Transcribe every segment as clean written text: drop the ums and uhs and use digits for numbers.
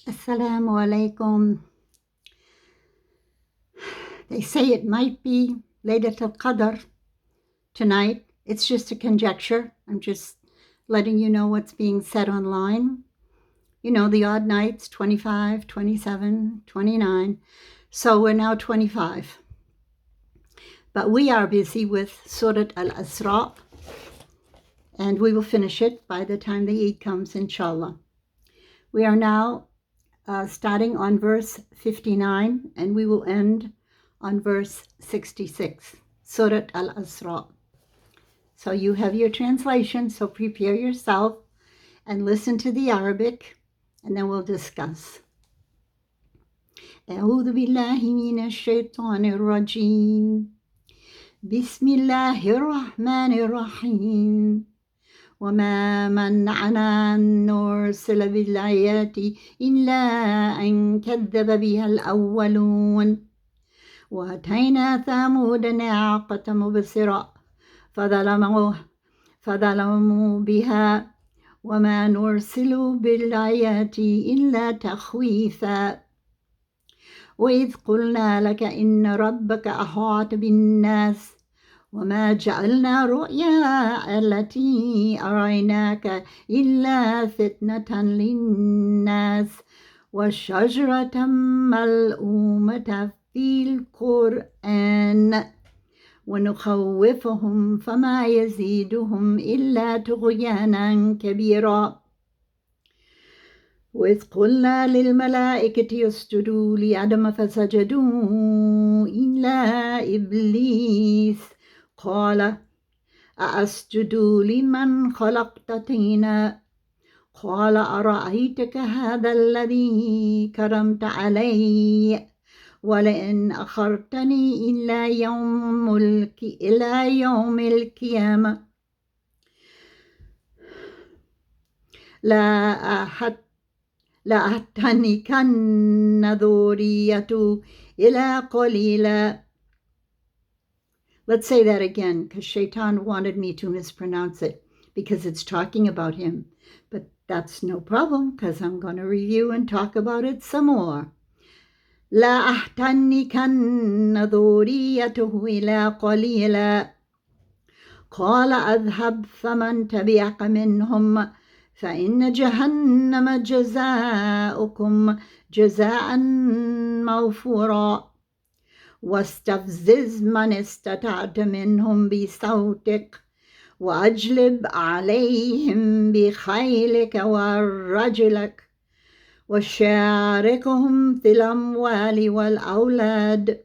Assalamu alaikum. They say it might be Laylatul Qadr tonight. It's just a conjecture. I'm just letting you know what's being said online. You know, the odd nights, 25, 27, 29. So we're now 25. But we are busy with Surat al-ISRAA, and we will finish it by the time the Eid comes, inshallah. We are now starting on verse 59, and we will end on verse 66, Surat al-ISRAA. So you have your translation, so prepare yourself and listen to the Arabic, and then we'll discuss. أعوذ بالله من الشيطان الرجيم بسم الله الرحمن الرحيم وما منعنا أن نرسل بالآيات إلا أن كذب بها الأولون وأتينا ثمود ناقة مبصرة فظلموا بها وما نرسل بالآيات إلا تخويفا وإذ قلنا لك إن ربك أحاط بالناس وما جعلنا رؤيا التي أريناك إلا فتنة للناس والشجرة ملؤومة في القرآن ونخوفهم فما يزيدهم إلا طغيانا كبيرا وإذ قلنا للملائكة يسجدوا لآدم فسجدوا إلا إبليس قال أأسجد لمن خلقت طينا قال أرأيتك هذا الذي كرمت علي ولئن أخرتني إلى يوم القيامة لأحتنكن ذريته إلا قليلا. Let's say that again, because Shaitan wanted me to mispronounce it, because it's talking about him. But that's no problem, because I'm going to review and talk about it some more. لأحتنكن ذريته إلا قليلا قال أذهب فمن تبعك منهم فإن جهنم جزاؤكم جزاء موفورا واستفزز من استطعت منهم بصوتك وأجلب عليهم بخيلك ورجلك وشاركهم في الأموال والأولاد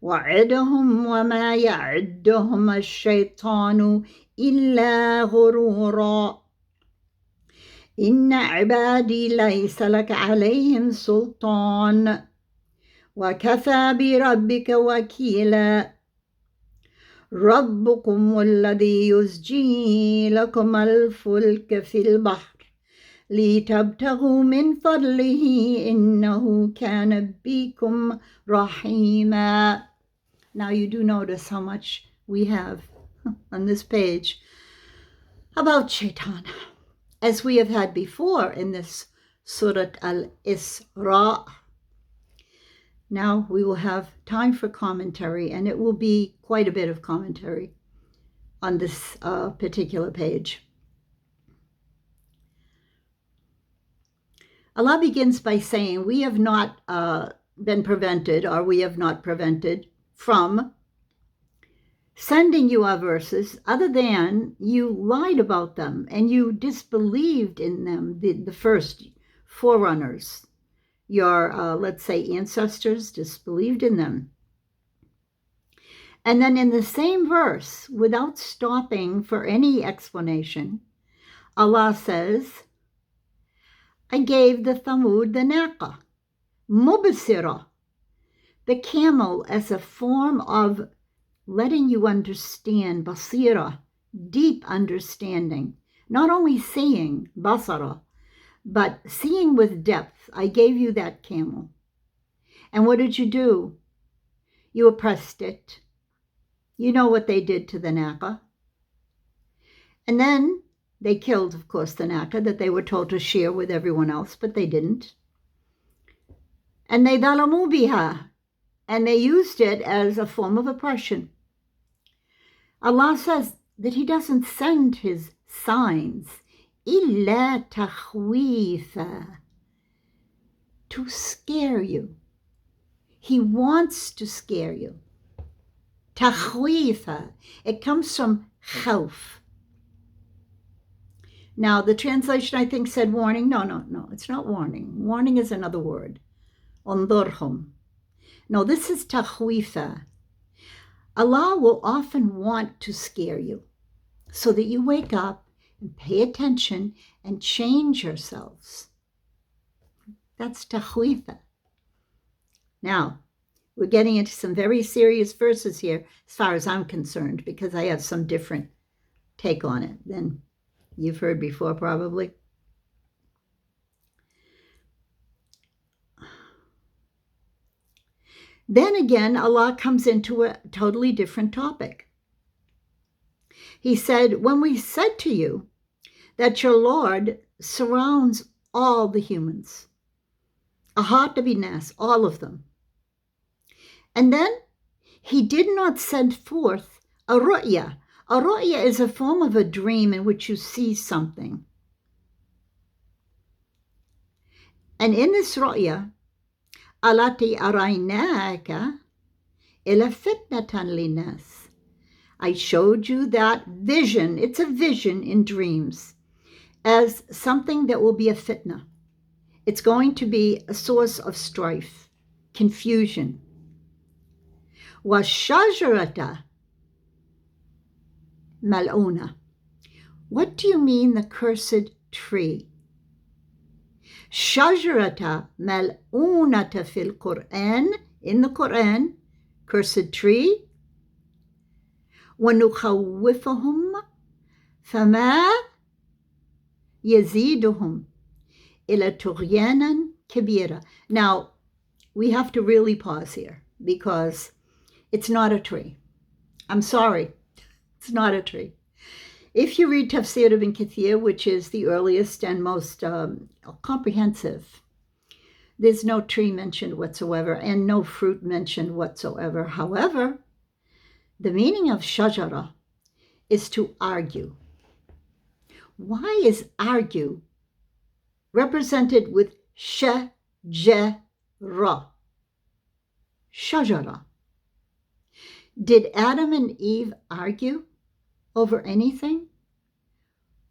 وعدهم وما يعدهم الشيطان إلا غرورا إن عبادي ليس لك عليهم سلطان وكفى بربك وكيلا ربكم الذي يزجي لكم الفلك في البحر لتبتغوا من فضله إنه كان بكم رحيما. Now you do notice how much we have on this page about Shaitan, as we have had before in this Surat al-ISRAA. Now we will have time for commentary, and it will be quite a bit of commentary on this particular page. Allah begins by saying, we have not been prevented, or we have not prevented from sending you our verses, other than you lied about them and you disbelieved in them, the first forerunners. Your, let's say, ancestors disbelieved in them. And then in the same verse, without stopping for any explanation, Allah says, I gave the Thamud the Naqa, Mubasira, the camel, as a form of letting you understand, basira, deep understanding, not only seeing, basara, but seeing with depth. I gave you that camel. And what did you do? You oppressed it. You know what they did to the Naqa. And then they killed, of course, the Naqa that they were told to share with everyone else, but they didn't. And they dalamu biha, and they used it as a form of oppression. Allah says that He doesn't send His signs illa takhwifa, to scare you. He wants to scare you. Takhwifa, it comes from khawf. Now, the translation, I think, said warning. No, it's not warning. Warning is another word. Undurhum. No, this is takhwifa. Allah will often want to scare you so that you wake up and pay attention and change yourselves. That's takhwifa. Now, we're getting into some very serious verses here, as far as I'm concerned, because I have some different take on it than you've heard before, probably. Then again, Allah comes into a totally different topic. He said, when we said to you that your Lord surrounds all the humans, ahat binas, all of them, and then He did not send forth a ru'ya. A ru'ya is a form of a dream in which you see something. And in this ru'ya, alati araynaka ila fitnatan linnas, I showed you that vision, it's a vision in dreams, as something that will be a fitna. It's going to be a source of strife, confusion. Wa shajarata mal'una. What do you mean the cursed tree? Shajarata mal'unata fil Quran, in the Quran, cursed tree. وَنُخَوِّفُهُمْ فَمَا يَزِيدُهُمْ إِلَى طُغْيَانًا كَبِيرًا. Now, we have to really pause here because it's not a tree. I'm sorry, it's not a tree. If you read Tafsir ibn Kathir, which is the earliest and most comprehensive, there's no tree mentioned whatsoever and no fruit mentioned whatsoever. However, the meaning of shajara is to argue. Why is argue represented with shajara? Shajara. Did Adam and Eve argue over anything?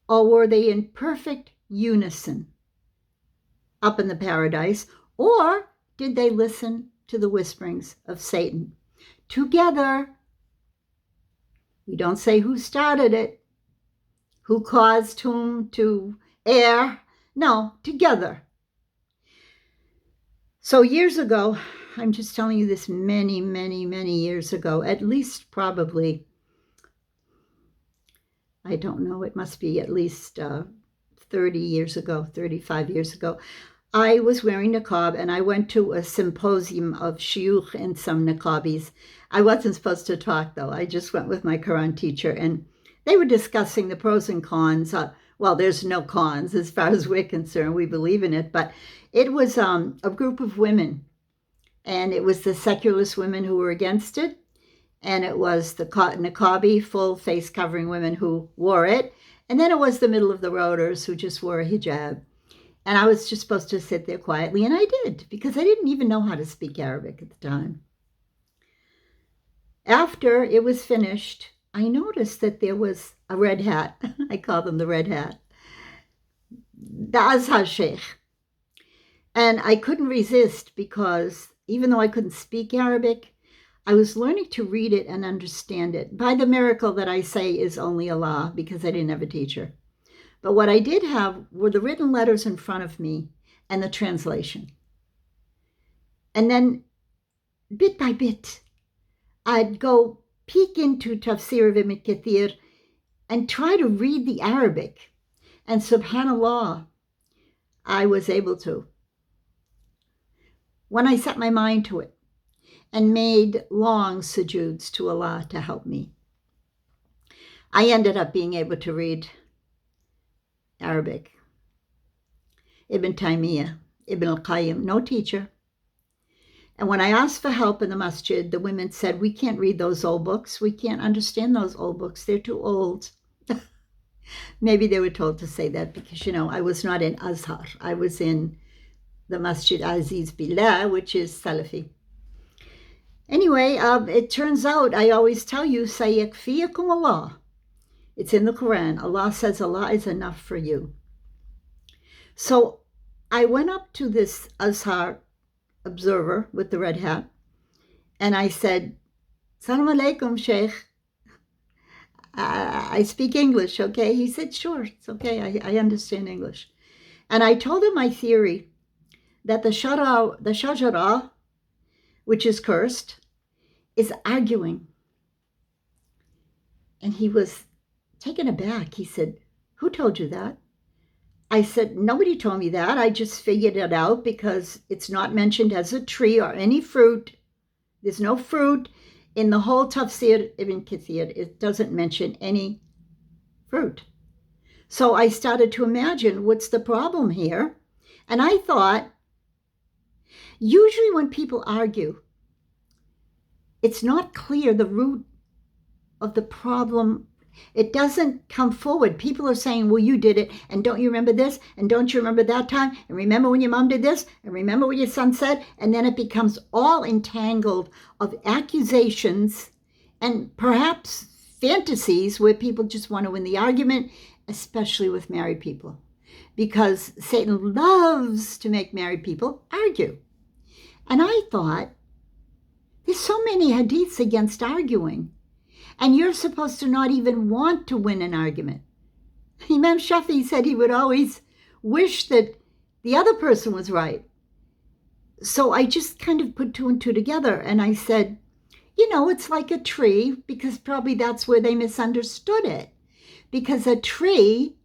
Or were they in perfect unison up in the paradise? Or did they listen to the whisperings of Satan? Together. We don't say who started it, who caused whom to err. No, together. So years ago, I'm just telling you this many, many, many years ago, at least probably, I don't know, it must be at least 30 years ago, 35 years ago, I was wearing niqab and I went to a symposium of shuyukh and some niqabis. I wasn't supposed to talk though. I just went with my Quran teacher and they were discussing the pros and cons. Well, there's no cons as far as we're concerned. We believe in it, but it was a group of women and it was the secularist women who were against it. And it was the niqabi, full face covering women who wore it. And then it was the middle of the roaders who just wore a hijab. And I was just supposed to sit there quietly, and I did, because I didn't even know how to speak Arabic at the time. After it was finished, I noticed that there was a red hat. I call them the red hat. The Azhar Sheikh. And I couldn't resist because even though I couldn't speak Arabic, I was learning to read it and understand it by the miracle that I say is only Allah, because I didn't have a teacher. But what I did have were the written letters in front of me and the translation. And then bit by bit, I'd go peek into Tafsir ibn Kathir and try to read the Arabic. And subhanAllah, I was able to. When I set my mind to it and made long sujuds to Allah to help me, I ended up being able to read Arabic. Ibn Taymiyyah, Ibn al-Qayyim, no teacher, And when I asked for help in the masjid, the women said, we can't read those old books. We can't understand those old books. They're too old. Maybe they were told to say that because, I was not in Azhar. I was in the Masjid Aziz Billah, which is Salafi. Anyway, it turns out, I always tell you, Sayakfiyakum Allah. It's in the Quran. Allah says Allah is enough for you. So I went up to this Azhar observer with the red hat, and I said, Assalamu alaikum, Sheikh. I speak English, okay? He said, sure, it's okay. I understand English. And I told him my theory that the shajara, which is cursed, is arguing. And he was taken aback. He said, who told you that? I said, nobody told me that. I just figured it out because it's not mentioned as a tree or any fruit. There's no fruit in the whole Tafsir Ibn Kathir. It doesn't mention any fruit. So I started to imagine what's the problem here. And I thought, usually when people argue, it's not clear the root of the problem. It doesn't come forward. People are saying, well, you did it, and don't you remember this, and don't you remember that time, and remember when your mom did this, and remember what your son said, and then it becomes all entangled of accusations and perhaps fantasies where people just want to win the argument, especially with married people, because Satan loves to make married people argue. And I thought, there's so many hadiths against arguing. And you're supposed to not even want to win an argument. Imam Shafi said he would always wish that the other person was right. So I just kind of put two and two together. And I said, it's like a tree, because probably that's where they misunderstood it. Because a tree,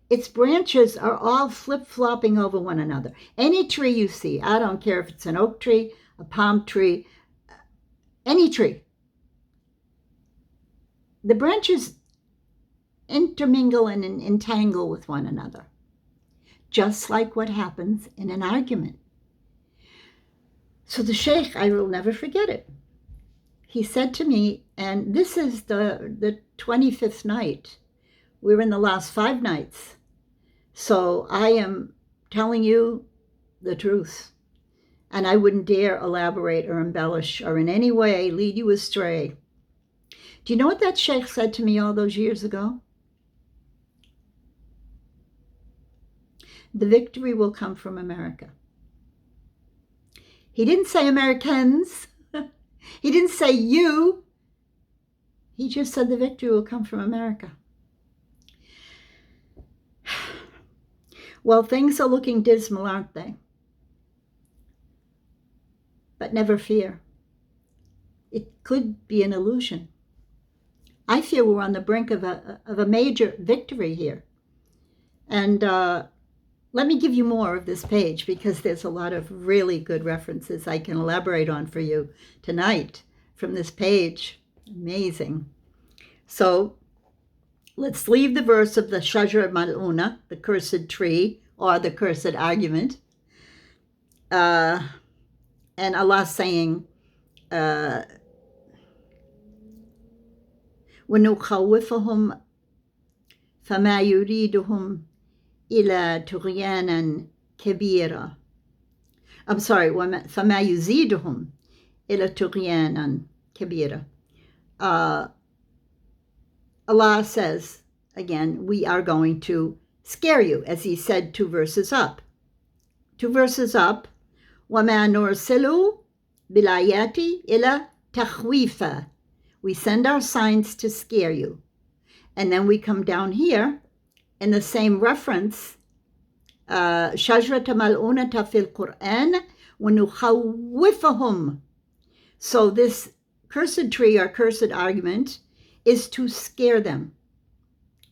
its branches are all flip-flopping over one another. Any tree you see, I don't care if it's an oak tree, a palm tree, any tree. The branches intermingle and entangle with one another, just like what happens in an argument. So the Sheikh, I will never forget it. He said to me, and this is the 25th night. We're in the last 5 nights. So I am telling you the truth. And I wouldn't dare elaborate or embellish or in any way lead you astray. Do you know what that sheikh said to me all those years ago? The victory will come from America. He didn't say Americans. He didn't say you. He just said the victory will come from America. Well, things are looking dismal, aren't they? But never fear. It could be an illusion. I feel we're on the brink of a major victory here. And let me give you more of this page, because there's a lot of really good references I can elaborate on for you tonight from this page. Amazing. So let's leave the verse of the Shajara Mal'una, the cursed tree, or the cursed argument. And Allah saying, وَنُخَوِّفُهُمْ فَمَا يُرِيدُهُمْ إِلَى طُغْيَانًا كَبِيرًا. I'm sorry, فَمَا يُزِيدُهُمْ إِلَى طُغْيَانًا كَبِيرًا. Allah says, again, we are going to scare you, as he said 2 verses up. 2 verses up, وَمَا نُرْسِلُ بِالْآيَاتِ إِلَى تَخْوِيفًا. We send our signs to scare you. And then we come down here in the same reference, شَجْرَةَ مَلْعُونَةَ فِي الْقُرْآنِ وَنُخَوِّفَهُمْ. So this cursed tree or cursed argument is to scare them.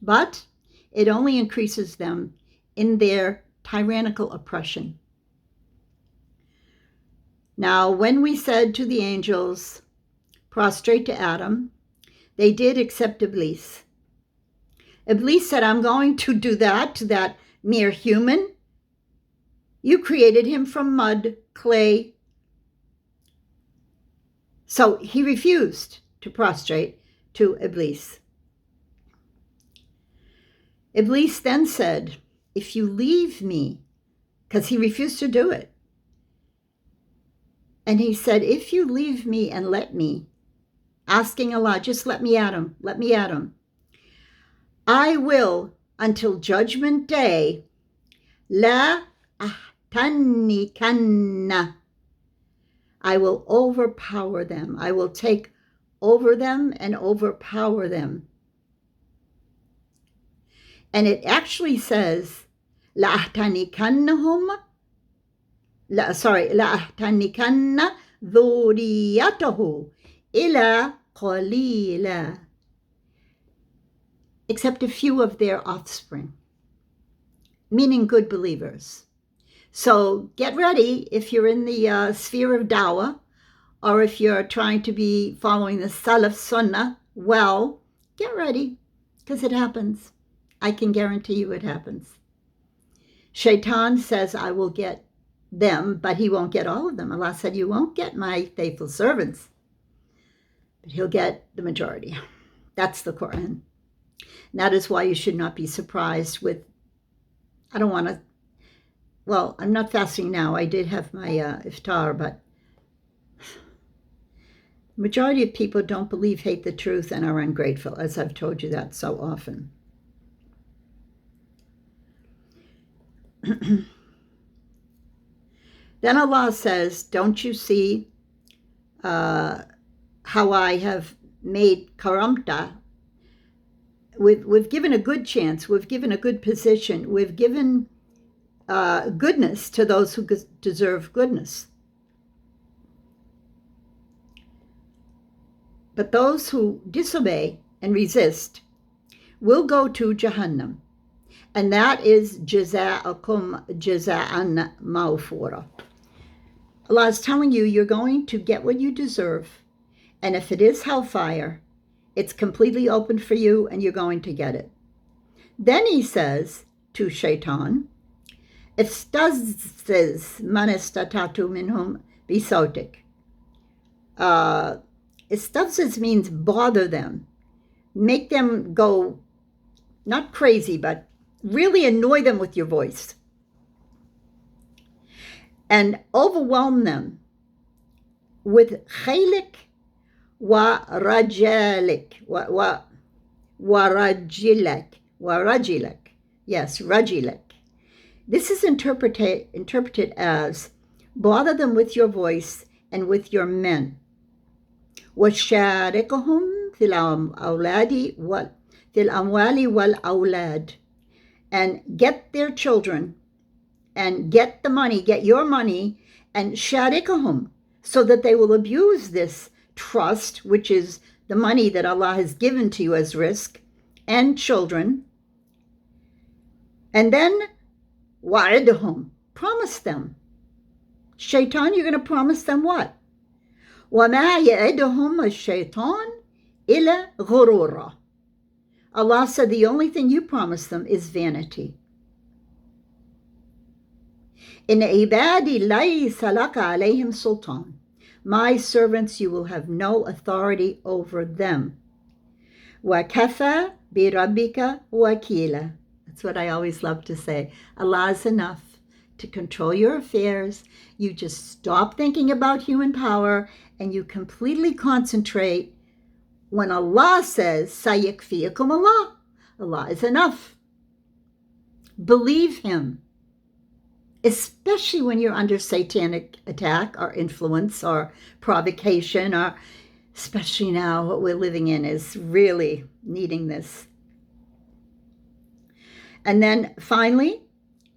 But it only increases them in their tyrannical oppression. Now, when we said to the angels, prostrate to Adam, they did except Iblis. Iblis said, I'm going to do that to that mere human. You created him from mud, clay, So he refused to prostrate to Iblis. Iblis then said, if you leave me, because he refused to do it, and he said, if you leave me and let me, asking Allah, just let me at him, let me at him, I will, until Judgment Day, la ahtannikanna, I will overpower them. I will take over them and overpower them. And it actually says, la ahtanikannahum, la ahtannikanna dhuriyatahu ila qalila, except a few of their offspring, meaning good believers. So get ready if you're in the sphere of dawah, or if you're trying to be following the Salaf Sunnah, well, get ready, because it happens. I can guarantee you it happens. Shaitan says, I will get them, but he won't get all of them. Allah said, you won't get my faithful servants, but he'll get the majority. That's the Quran. And that is why you should not be surprised with, I'm not fasting now. I did have my iftar, but the majority of people don't believe, hate the truth, and are ungrateful, as I've told you that so often. Then Allah says, don't you see how I have made karamta? We've given a good chance. We've given a good position. We've given goodness to those who deserve goodness. But those who disobey and resist will go to Jahannam. And that is jaza'akum jaza'an mawfura. Allah is telling you, you're going to get what you deserve. And if it is hellfire, it's completely open for you and you're going to get it. Then he says to Shaitan, Istazziz man istata'tu minhum bisautik. Istazziz means bother them. Make them go, not crazy, but really annoy them with your voice. And overwhelm them with khaylik wa rajalik, wa rajilak. Yes, rajilak. This is interpreted as bother them with your voice and with your men. وَشَارِكُهُمْ فِي الْأَوْلَادِ فِي الْأَمْوَالِ وَالْأَوْلَادِ, and get their children and get the money, get your money, and sharikahum, so that they will abuse this trust, which is the money that Allah has given to you as risk, and children. And then wa'idhum, promise them. Shaitan, you're going to promise them what? وَمَا يَعِدُهُمْ الشَّيْطَانِ إِلَّا غُرُورًا. Allah said the only thing you promise them is vanity. إِنَّ عِبَادِي لَيْسَ لَكَ عَلَيْهِمْ سُلْطَانٌ. My servants, you will have no authority over them. وَكَفَى بِرَبِّكَ وَكِيلًا. That's what I always love to say. Allah is enough to control your affairs. You just stop thinking about human power and you completely concentrate. When Allah says, Sayakfiyakum Allah, Allah is enough. Believe Him, especially when you're under satanic attack or influence or provocation, or especially now what we're living in is really needing this. And then finally,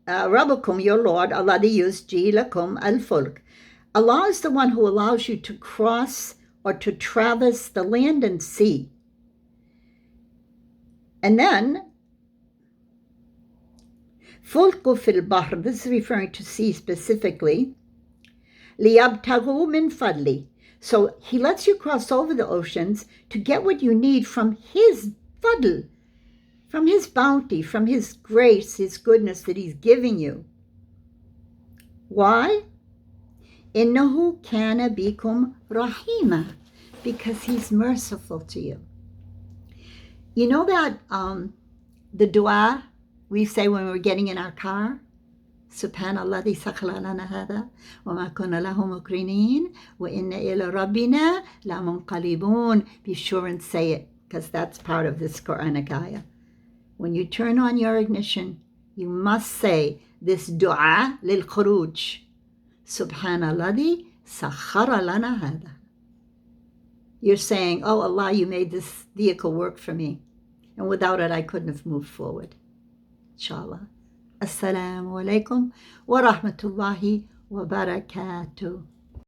Rabbukum, your Lord, alladhi yusji lakum al-fulk. Allah is the one who allows you to cross or to traverse the land and sea. And then, fulku fil bahr, this is referring to sea specifically, liyabtaghu min fadli. So He lets you cross over the oceans to get what you need from His fadl, from His bounty, from His grace, His goodness that He's giving you. Why? Innahu kana bikum rahima. because he's merciful to you. You know that the dua we say when we're getting in our car? Subhanallah di sakhalana hada wa ma kunna lahu mukrinin wa inna ila rabbina la munqalibun. Be sure and say it, because that's part of this Quranic ayah. When you turn on your ignition, you must say this dua lil khuruj. Subhanallah di sakhara lana hada. You're saying, oh Allah, you made this vehicle work for me, and without it I couldn't have moved forward. Inshallah. Assalamu alaikum wa rahmatullahi wa barakatuh.